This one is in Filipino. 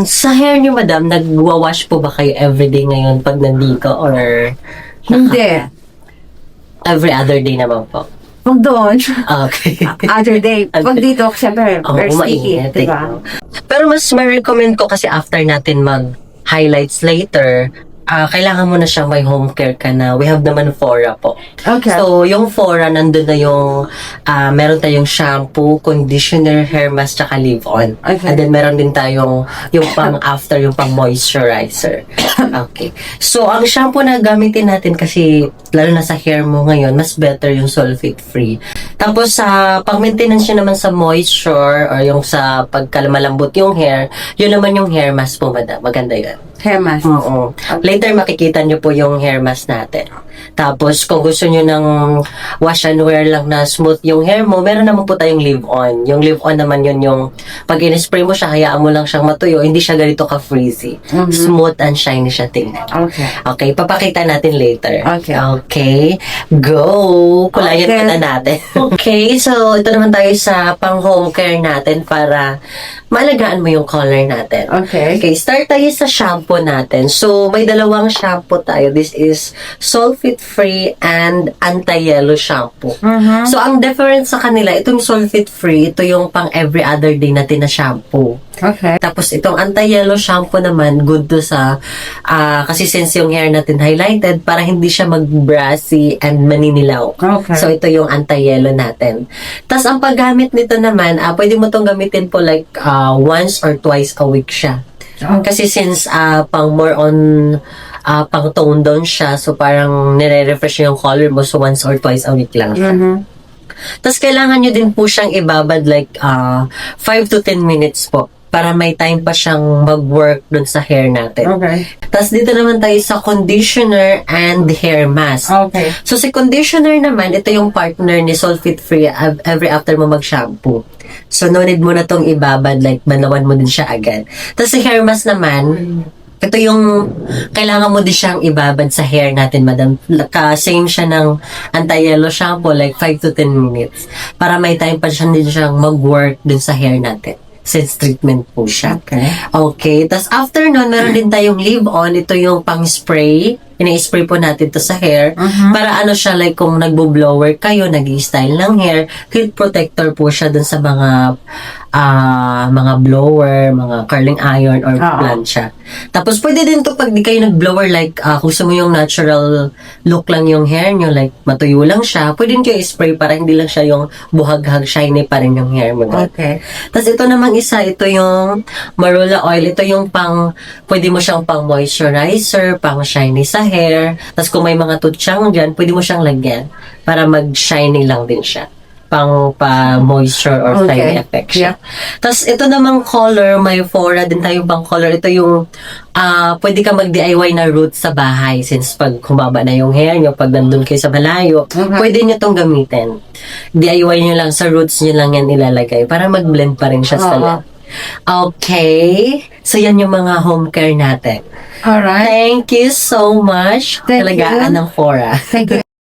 Sa hair niyo, madam, nagwa-wash po ba kayo everyday ngayon pag nandito or Hindi. every other day naman po? Pag doon, Okay. other day. Pag dito, siyempre, Oo, very sticky, mainit, diba? Pero mas ma-recommend ko kasi after natin mag-highlights later, kailangan mo na siyang may home care ka na. We have naman Fora po. Okay. So, yung Fora, nandun na yung, meron tayong shampoo, conditioner, hair mask, tsaka leave-on. Okay. And then, meron din tayong yung pang-after, yung pang-moisturizer. Okay. So, ang shampoo na gamitin natin kasi, lalo na sa hair mo ngayon, mas better yung sulfate-free. Tapos, sa pang-maintenance nyo naman sa moisture, or yung sa pagkalmalambot yung hair, yun naman yung hair mask po, madam. Maganda yun. Hair mask. Oo. Later, makikita nyo po yung hair mask natin. Tapos, kung gusto nyo ng wash and wear lang na smooth yung hair mo, meron naman po tayong leave-on. Yung leave-on naman yun yung, pag in-spray mo siya, hayaan mo lang siyang matuyo, hindi siya ganito ka-frizzy. Smooth and shiny siya tingnan. Okay. Okay, papakita natin later. Okay. Okay, go! Kulayan Okay. na natin. Okay, so ito naman tayo sa pang-home care natin para maalagaan mo yung color natin. Okay. Okay, start tayo sa shampoo natin. So, may dalawang shampoo tayo. This is sulfate-free and anti-yellow shampoo. So, ang difference sa kanila, itong sulfate-free, ito yung pang every other day natin na shampoo. Okay. Tapos, itong anti-yellow shampoo naman, good to sa, kasi since yung hair natin highlighted, para hindi siya mag-brassy and maninilaw. Okay. So, ito yung anti-yellow natin. Tapos, ang paggamit nito naman, pwede mo itong gamitin po like once or twice a week siya. Kasi since pang more on pang tone down siya, so parang nire-refresh yung color mo, so once or twice a week lang siya. Tapos kailangan nyo din po siyang ibabad like 5 to 10 minutes po para may time pa siyang mag-work dun sa hair natin. Okay. Tapos dito naman tayo sa conditioner and hair mask. Okay. So si conditioner naman, ito yung partner ni sulfate free every after mo mag-shampoo. So no need mo na tong ibabad, like banawan mo din siya agad. Tapos si hair mask naman, ito yung kailangan mo din siyang ibabad sa hair natin, madam. Same siya ng anti-yellow shampoo, like 5 to 10 minutes. Para may time pa siya din siyang mag-work dun sa hair natin. Since treatment po siya. Okay. Okay. Tapos after nun, meron din tayong leave-on. Ito yung pang-spray. Ina-spray po natin to sa hair. Para ano siya, like kung nagbo-blower kayo, nag-i-style ng hair, heat protector po siya dun sa mga blower, mga curling iron, or plancha. Tapos pwede din to pag di kayo nag-blower, like kung gusto mo yung natural look lang yung hair nyo, like matuyo lang siya, pwede din kayo i-spray para hindi lang siya yung buhag-hag, shiny pa rin yung hair mo. Okay. Tapos ito namang isa, ito yung marula oil. Ito yung pwede mo siyang pang moisturizer, pang shiny sa hair. Tapos kung may mga tutsyang dyan, pwede mo siyang lagyan para mag-shiny lang din siya. Pang pa-moisture or shiny effect siya. Tapos ito namang color, may Fora din tayo pang color. Ito yung pwede ka mag-DIY na root sa bahay since pag humaba na yung hair nyo, pag nandun kayo sa malayo, pwede nyo tong gamitin. DIY nyo lang, sa roots nyo lang yan ilalagay para mag-blend pa rin siya sa lip. Okay. So, yan yung mga home care natin. Alright. Thank you so much. Thank Talagaan you. ng Fora. Thank you.